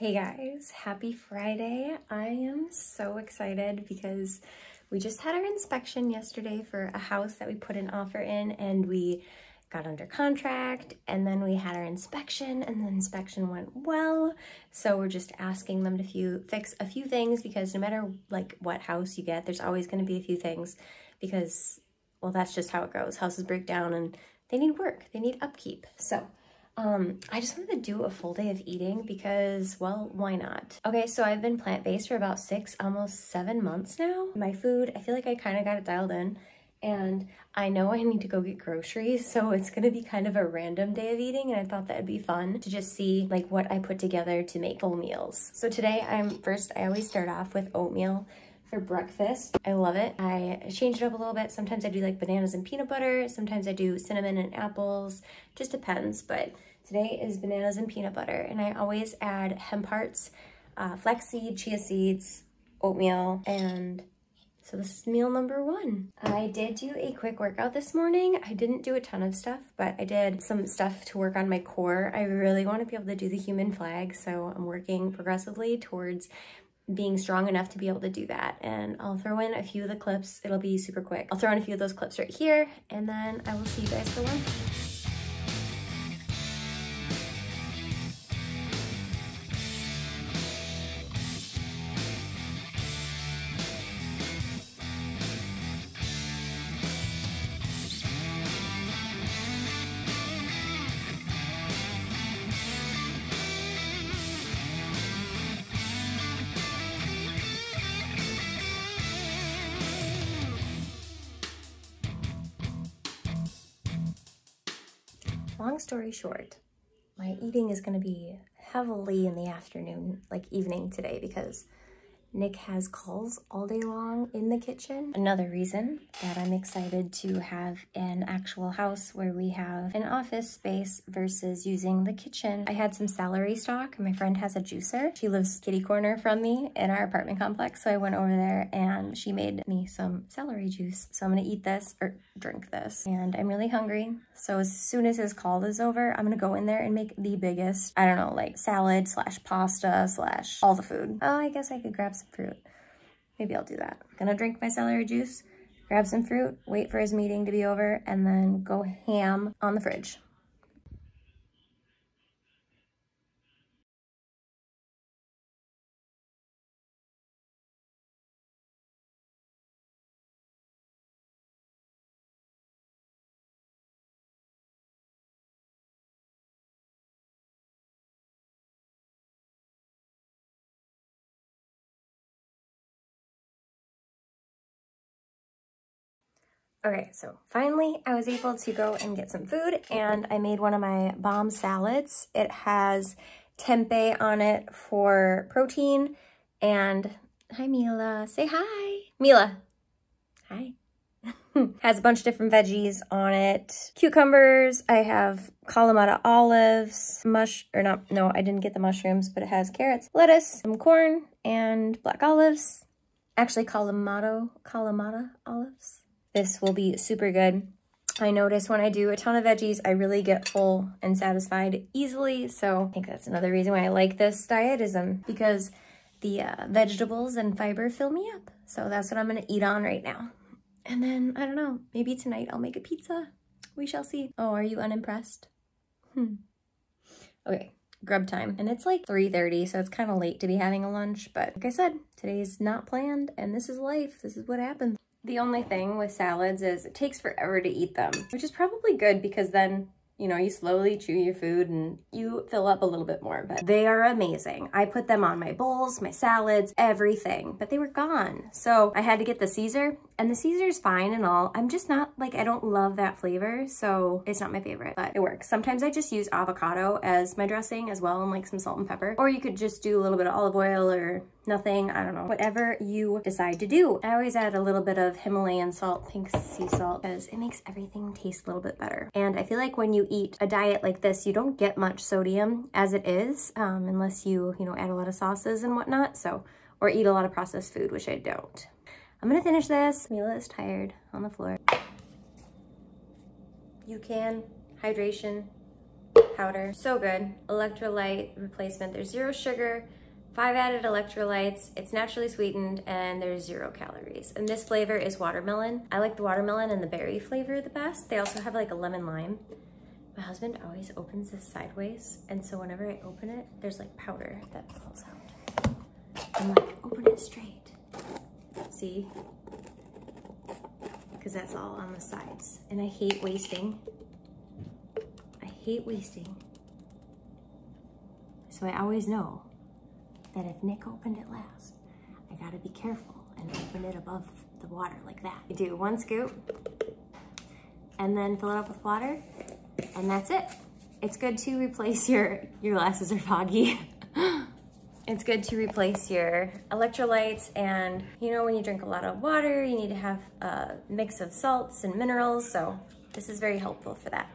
Hey guys, happy Friday. I am so excited because we just had our inspection yesterday for a house that we put an offer in, and we got under contract, and then we had our inspection, and the inspection went well. So we're just asking them to fix a few things, because no matter like what house you get, there's always going to be a few things, because well, that's just how it goes. Houses break down and they need work, they need upkeep. So I just wanted to do a full day of eating because, well, why not? Okay, so I've been plant-based for about 6, almost 7 months now. My food, I feel like I kind of got it dialed in, and I know I need to go get groceries, so it's gonna be kind of a random day of eating, and I thought that'd be fun to just see like what I put together to make full meals. So today I always start off with oatmeal for breakfast. I love it. I change it up a little bit. Sometimes I do like bananas and peanut butter. Sometimes I do cinnamon and apples. Just depends, but today is bananas and peanut butter, and I always add hemp hearts, flaxseed, chia seeds, oatmeal, and so this is meal number 1. I did do a quick workout this morning. I didn't do a ton of stuff, but I did some stuff to work on my core. I really want to be able to do the human flag, so I'm working progressively towards being strong enough to be able to do that. And I'll throw in a few of the clips. It'll be super quick. I'll throw in a few of those clips right here, and then I will see you guys for lunch. Long story short, my eating is going to be heavily in the afternoon, like evening today, because Nick has calls all day long in the kitchen. Another reason that I'm excited to have an actual house where we have an office space versus using the kitchen. I had some celery stock. My friend has a juicer. She lives kitty corner from me in our apartment complex, so I went over there and she made me some celery juice. So I'm gonna eat this, or drink this, and I'm really hungry. So as soon as his call is over, I'm gonna go in there and make the biggest, I don't know, like salad slash pasta slash all the food. Oh, I guess I could grab some fruit. Maybe I'll do that. Gonna drink my celery juice, grab some fruit, wait for his meeting to be over, and then go ham on the fridge. Okay, so finally I was able to go and get some food, and I made one of my bomb salads. It has tempeh on it for protein, and hi Mila, say hi. Mila, hi. Has a bunch of different veggies on it. Cucumbers, I have Kalamata olives, I didn't get the mushrooms, but it has carrots, lettuce, some corn, and black olives. Actually, Kalamata olives. This will be super good. I notice when I do a ton of veggies, I really get full and satisfied easily. So I think that's another reason why I like this diet, is because the vegetables and fiber fill me up. So that's what I'm gonna eat on right now. And then, I don't know, maybe tonight I'll make a pizza. We shall see. Oh, are you unimpressed? Okay, grub time. And it's like 3:30, so it's kind of late to be having a lunch. But like I said, today's not planned, and this is life. This is what happens. The only thing with salads is it takes forever to eat them, which is probably good, because then, you know, you slowly chew your food and you fill up a little bit more, but they are amazing. I put them on my bowls, my salads, everything, but they were gone. So I had to get the Caesar, and the Caesar's fine and all. I'm just not, like, I don't love that flavor, so it's not my favorite, but it works. Sometimes I just use avocado as my dressing as well, and like some salt and pepper, or you could just do a little bit of olive oil or nothing, I don't know, whatever you decide to do. I always add a little bit of Himalayan salt, pink sea salt, because it makes everything taste a little bit better. And I feel like when you eat a diet like this, you don't get much sodium as it is, unless you know, add a lot of sauces and whatnot, so, or eat a lot of processed food, which I don't. I'm gonna finish this. Mila is tired on the floor. You can, hydration, powder. So good. Electrolyte replacement. There's 0 sugar, 5 added electrolytes, it's naturally sweetened, and there's 0 calories. And this flavor is watermelon. I like the watermelon and the berry flavor the best. They also have like a lemon lime. My husband always opens this sideways, and so whenever I open it, there's like powder that falls out. I'm like, open it straight. See? Because that's all on the sides. And I hate wasting. I hate wasting. So I always know that if Nick opened it last, I gotta be careful and open it above the water like that. You do 1 scoop and then fill it up with water, and that's it. It's good to replace your glasses are foggy. It's good to replace your electrolytes, and you know when you drink a lot of water, you need to have a mix of salts and minerals, so this is very helpful for that.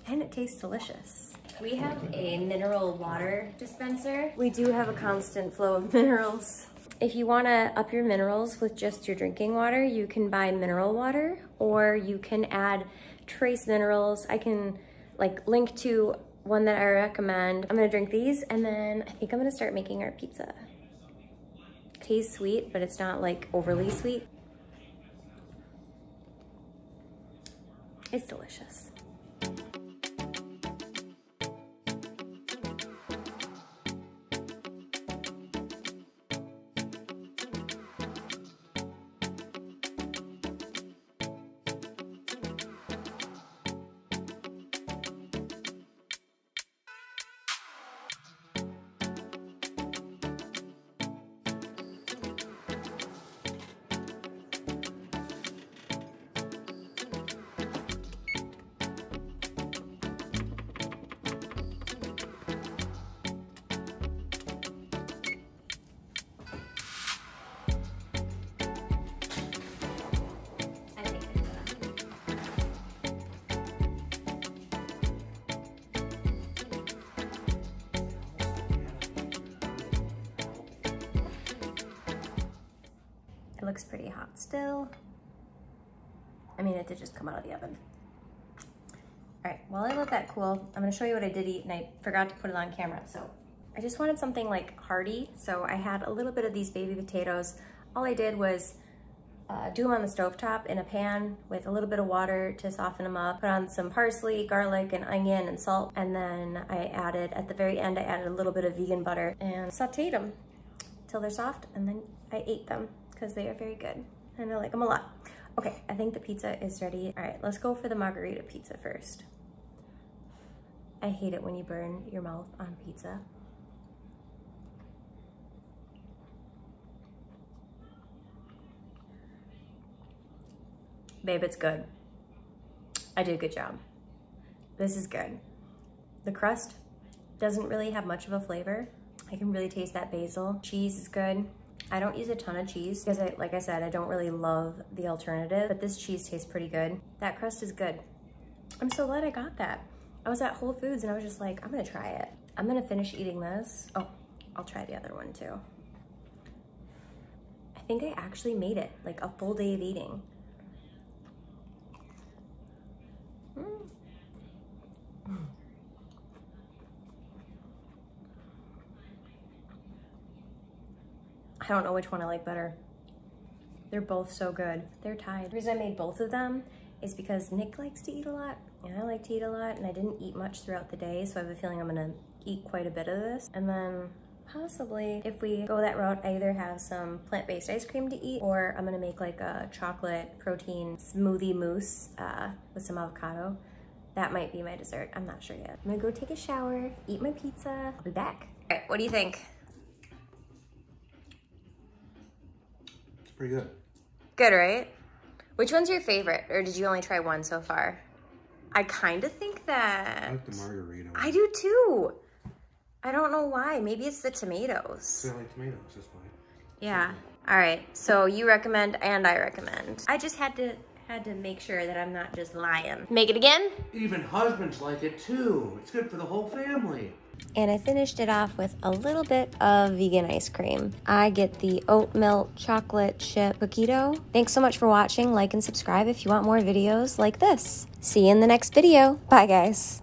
And it tastes delicious. We have a mineral water dispenser. We do have a constant flow of minerals. If you wanna up your minerals with just your drinking water, you can buy mineral water, or you can add trace minerals. I can like link to one that I recommend. I'm gonna drink these, and then I think I'm gonna start making our pizza. Tastes sweet, but it's not like overly sweet. It's delicious. It looks pretty hot still. I mean, it did just come out of the oven. All right, while I let that cool, I'm gonna show you what I did eat, and I forgot to put it on camera. So I just wanted something like hearty. So I had a little bit of these baby potatoes. All I did was do them on the stovetop in a pan with a little bit of water to soften them up. Put on some parsley, garlic, and onion and salt. And then I added, at the very end, I added a little bit of vegan butter and sauteed them till they're soft. And then I ate them because they are very good. And I like them a lot. Okay, I think the pizza is ready. All right, let's go for the margarita pizza first. I hate it when you burn your mouth on pizza. Babe, it's good. I did a good job. This is good. The crust doesn't really have much of a flavor. I can really taste that basil. Cheese is good. I don't use a ton of cheese because like I said, I don't really love the alternative, but this cheese tastes pretty good. That crust is good. I'm so glad I got that. I was at Whole Foods and I was just like, I'm gonna try it. I'm gonna finish eating this. Oh, I'll try the other one too. I think I actually made it, like a full day of eating. I don't know which one I like better. They're both so good. They're tied. The reason I made both of them is because Nick likes to eat a lot and I like to eat a lot, and I didn't eat much throughout the day, so I have a feeling I'm gonna eat quite a bit of this. And then possibly if we go that route, I either have some plant-based ice cream to eat, or I'm gonna make like a chocolate protein smoothie mousse with some avocado. That might be my dessert. I'm not sure yet. I'm gonna go take a shower, eat my pizza. I'll be back. All right, what do you think? Pretty good. Good, right? Which one's your favorite, or did you only try one so far? I kind of think that... I like the margarita one. I do too. I don't know why. Maybe it's the tomatoes. I like tomatoes, that's why. Yeah. All right. So you recommend and I recommend. I just had to make sure that I'm not just lying. Make it again? Even husbands like it too. It's good for the whole family. And I finished it off with a little bit of vegan ice cream. I get the oat milk chocolate chip cookie dough. Thanks so much for watching. Like and subscribe if you want more videos like this. See you in the next video. Bye, guys.